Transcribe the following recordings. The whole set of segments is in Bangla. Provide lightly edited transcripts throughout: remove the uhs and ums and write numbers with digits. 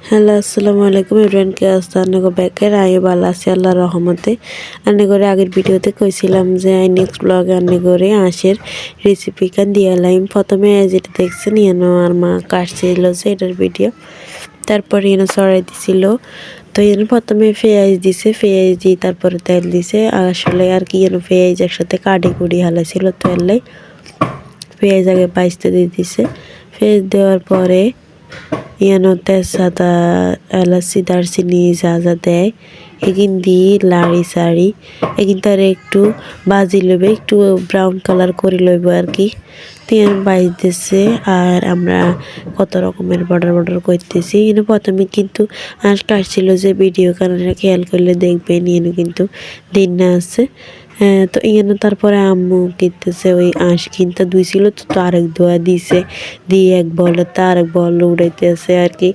হ্যালো আসসালামু আলাইকুম এভরিওয়ান কে আসতে আন্নাগো ব্যাকের আই ভালো আছি আল্লাহর রহমতে। আন্নাগরে আগের ভিডিওতে কইছিলাম যে নেক্সট ব্লগে আন্নাগরে আঁশের রেসিপি কান দিয়া লাইম। প্রথমে যেটা দেখছেন ইয়ানো আর মা কাটছিল যে এটার ভিডিও, তারপরে ইয়ানো ছড়াই দিছিল। তো ইয়ানো প্রথমে পেঁয়াজ দিছে, পেঁয়াজ দিয়ে তারপরে তেল দিছে। আসলে আর কি ইয়ানো পেঁয়াজ একসাথে কাটি কুড়ি হালাইছিল, তো এলাই পেঁয়াজ আগে বাইসতে দিয়ে দিছে। পেঁয়াজ দেওয়ার পরে ইয়ানো তেজপাতা এলাচি দারচিনি যা যা দেয় এগিন দিয়ে লাড়ি সাড়ি এগিন তার একটু ভাজি লইবে, একটু ব্রাউন কালার করে লইব আর কি। তেল বাইতেছে আর আমরা কত রকমের বর্ডার করতেছি। এনে প্রথমে কিন্তু আঁশ কাটছিল যে ভিডিও কারণে খেয়াল করলে দেখবেন এনে কিন্তু দিন না আছে। তো ইয়ানো তারপরে আম্মু কিনতেছে ওই আঁশ কিনতে ধুইছিল, তো আরেক ধোয়া দিছে, দিয়ে এক বলে তা আরেক বল উড়াইতেছে আর কি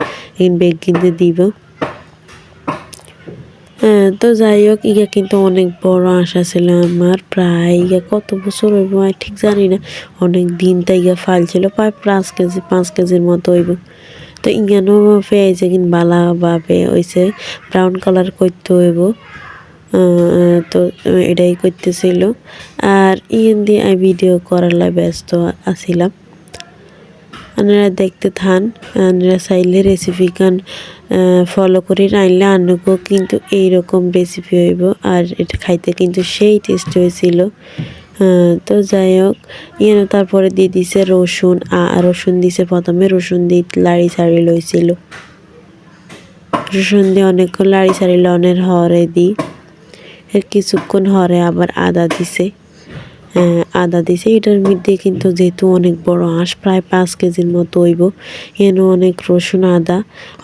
বেগ কিনতে দিব। তো যাই হোক ইয়া কিন্তু অনেক বড় আশা ছিল আমার, প্রায় ইয়া কত বছর হইব ঠিক জানি না, অনেক দিন তাই ইয়া ফাইল ছিল, প্রায় 5 কেজির মতো হইব। তো ইয়ানো পেঁয়াজ কিন ভালোভাবে হয়েছে ব্রাউন কালার করতে হইব। তো এটাই করতেছিল আর ইয়ান দিয়ে আমি ভিডিও করার ব্যস্ত আছিলাম। আপনারা দেখতে থান, আপনারা চাইলে রেসিপি কান ফলো করে রাইলে আন্নগো কিন্তু এইরকম রেসিপি হইব আর এটা খাইতে কিন্তু সেই টেস্ট হয়েছিল। তো যাই হোক ইয়ানো তারপরে দিয়ে দিছে রসুন, রসুন দিছে প্রথমে, রসুন দিয়ে লাড়ি ছাড়ি লইছিল। রসুন দিয়ে অনেকক্ষণ লাড়ি ছাড়ি লনের হরে দিই, এর কিছুক্ষণ হরে আবার আদা দিছে। এটার মধ্যে কিন্তু যেহেতু অনেক বড় আঁশ, প্রায় 5 কেজির মতো হইব, এনে অনেক রসুন আদা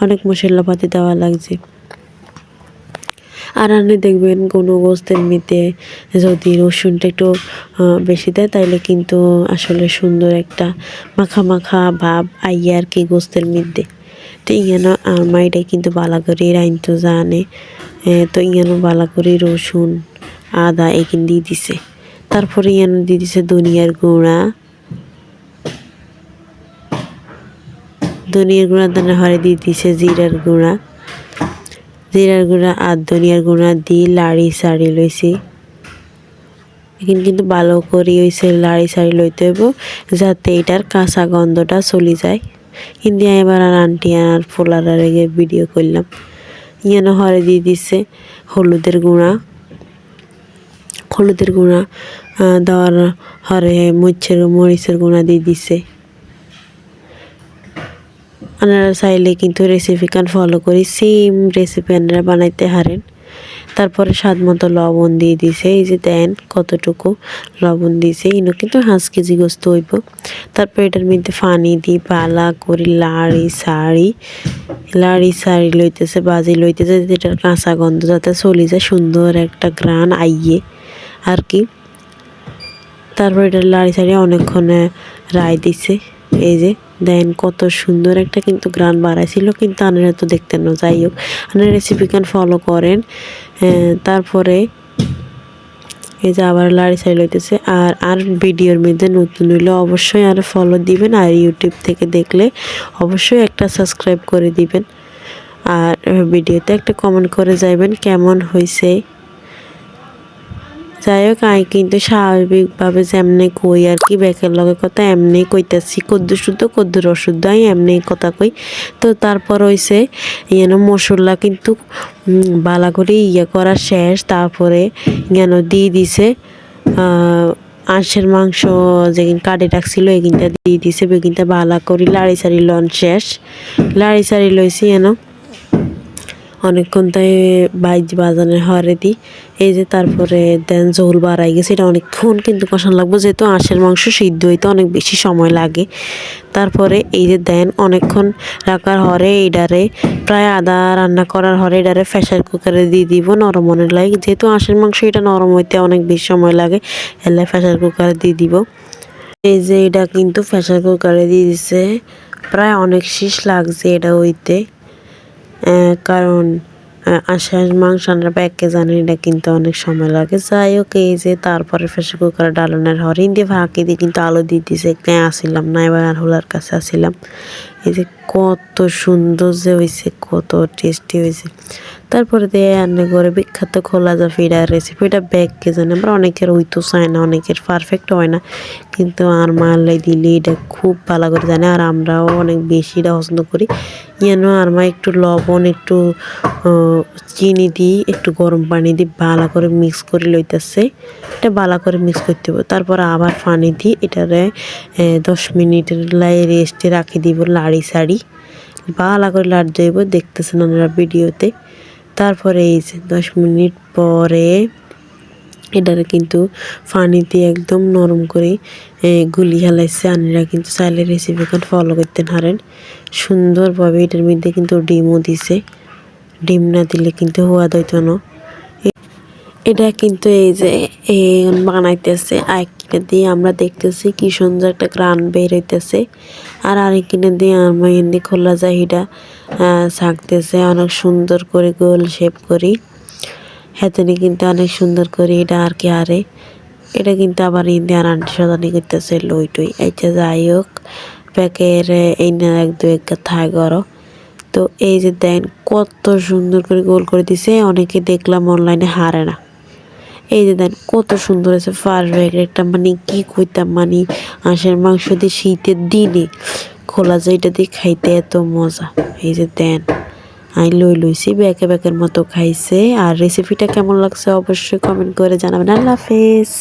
অনেক মশলাপাতি দেওয়া লাগছে। আর আপনি দেখবেন কোনো গোস্তের মধ্যে যদি রসুনটা একটু বেশি দেয় তাইলে কিন্তু আসলে সুন্দর একটা মাখা মাখা ভাব আইয়া আর কি গোস্তের মধ্যে। তো ইয়ানো আর মাইটাই কিন্তু বালা করে রাইনতো জানে। তো ইয়ানো বালা করে রসুন আদা এখান দিয়ে দিছে। তারপরে ইয়ানো দিয়ে দিছে ধনিয়ার গুঁড়া, দানা হরে দিয়ে দিছে জিরার গুঁড়া আর ধনিয়ার গুঁড়া দিয়ে লাড়ি সাড়ি লইছি। এখন কিন্তু ভালো করে হয়েছে লাড়ি সাড়ি লইতে হইব যাতে এটার কাঁচা গন্ধটা চলে যায়। কিন্তু এবার আর আন্টি আর ফোলার আগে ভিডিও করলাম। ইয়ানো হরে দিয়ে দিছে হলুদের গুঁড়া দেওয়ার হরে মরিচের গুঁড়া দিয়ে দিছে। আপনারা চাইলে কিন্তু রেসিপি কান ফলো করি সেম রেসিপি আপনারা বানাইতে হারেন। তারপরে স্বাদ মতো লবণ দিয়ে দিছে, এই যে দেন কতটুকু লবণ দিছে, ইনো কিন্তু 5 কেজি গোস্ত হইব। তারপর এটার মধ্যে পানি দিয়ে পালা করে লাড়ি সাড়ি লইতেছে, বাজি লইতেছে, যেটার কাঁচা গন্ধ যাতে চলে যায়, সুন্দর একটা গ্রান আইয়ে আর কি। তারপর এটা লাড়ি সাড়ি অনেকক্ষণ রায় দিছে। এই যে দেন কত সুন্দর একটা কিন্তু গ্রান বাড়াইছিল, কিন্তু আপনারা তো দেখতেন না। যাই হোক আপনারা রেসিপি কান ফলো করেন। তারপরে এই যে আবার লাড়ি সাড়ি লইতেছে। আর ভিডিওর মধ্যে নতুন হইলে অবশ্যই আর ফলো দিবেন, আর ইউটিউব থেকে দেখলে অবশ্যই একটা সাবস্ক্রাইব করে দিবেন, আর ভিডিওতে একটা কমেন্ট করে যাইবেন কেমন হয়েছে। যাই হোক আমি কিন্তু স্বাভাবিকভাবে যেমনি কই আর কি, ব্যাকের লগে কথা এমনি কইতাছি, কদ্দুর শুদ্ধ কদ্দুর অশুদ্ধ আমি এমনি কথা কই। তো তারপর হইছে ইয়ানো মশলা কিন্তু বালা করে করা শেষ। তারপরে ইয়ানো দিয়ে দিছে আঁশের মাংস যেদিন কাটে রাখছিল এগিনটা দিয়ে দিছে, বেগিনটা বালা করে লাড়ি সাড়ি লন শেষ। লাড়ি সাড়ি লইছি এনো অনেকক্ষণ তাই বাজানের হরে দিই। এই যে তারপরে দেন ঝোল বাড়াই গেছে, এটা অনেকক্ষণ কিন্তু কষানো লাগবে, যেহেতু আঁশের মাংস সিদ্ধ হইতে অনেক বেশি সময় লাগে। তারপরে এই যে দেন অনেকক্ষণ রাখার হরে এইডারে প্রায় আদা রান্না করার হরে এটারে প্রেসার কুকারে দিয়ে দিব নরম মনে লাগে, যেহেতু আঁশের মাংস এটা নরম হইতে অনেক বেশি সময় লাগে, এলে প্রেসার কুকারে দিয়ে দিব। এই যে এটা কিন্তু প্রেসার কুকারে দিয়ে দিছে, প্রায় অনেক শীষ লাগছে এটা হইতে, কারণ আঁশের মাংস আমরা প্যাকে জানি এটা কিন্তু অনেক সময় লাগে। যাই হোক এই যে তারপরে প্রেসার কুকারে ডালানোর হরিণ দিয়ে ফাঁকি দিয়ে কিন্তু আলু দিয়ে দিছে, একটাই আসিলাম না, এবার আর হোলার কাছে আসিলাম। এই যে কত সুন্দর যে হয়েছে, কত টেস্টি হয়েছে। তারপরে দিয়ে রান্না করে বিখ্যাত খোলা যা ফিরার রেসিপিটা ব্যাগকে জানে আমরা অনেকের হইতো চায় না, অনেকের পারফেক্ট হয় না, কিন্তু আর মালাই দিলে এটা খুব ভালো করে জানে। আর আমরাও অনেক বেশি এটা পছন্দ করি। যেন আর মা একটু লবণ, একটু চিনি দিই, একটু গরম পানি দিই, ভালো করে মিক্স করে লইতেছে। এটা ভালো করে মিক্স করতে হবে। তারপর আবার পানি দিই, এটারে 10 মিনিটের লাই রেস্টে রাখি দিব, লাড়ি সাড়ি ভালো করে লাড় দেব, দেখতেছেন আপনারা ভিডিওতে। তারপরে এই যে 10 মিনিট পরে এটারে কিন্তু পানি দিয়ে একদম নরম করে গুলি হালাইছে। আনিরা কিন্তু চাইলে রেসিপি ফলো করতে পারেন সুন্দরভাবে। এটার মধ্যে কিন্তু ডিমও দিছে, ডিম না দিলে কিন্তু হওয়া হইতো না। এটা কিন্তু এই যে বানাইতেছে আরেকটা দিয়ে আমরা দেখতেছি কি সুন্দর একটা গ্রান বের হইতেছে। আর আরেকটা দিয়ে আমার এমনি খোলা যায়, এটা ছাকতেছে অনেক সুন্দর করে গোল শেপ করি। হেতেনে কিন্তু অনেক সুন্দর করে এটা আর কি আরে এটা কিন্তু আবার ইন্ডিয়ান আন্টি সদানি করতেছে লই টই। আচ্ছা যাই হোক, প্যাকের এই না এক দু এক থাই করো। তো এই যে দেন কত সুন্দর করে গোল করে দিছে, অনেকে দেখলাম অনলাইনে হারে না। এই যে দেন কত সুন্দর হয়েছে, পারফেক্ট একটা মানে কি কইতাম, মানে হাঁসের মাংস দিয়ে শীতের দিনে খোলা যেটা দিয়ে খাইতে এত মজা। এই যে দেন আমি লইছি ব্যাকের মতো খাইছে। আর রেসিপিটা কেমন লাগছে অবশ্যই কমেন্ট করে জানাবেন। আল্লাহ হাফেজ।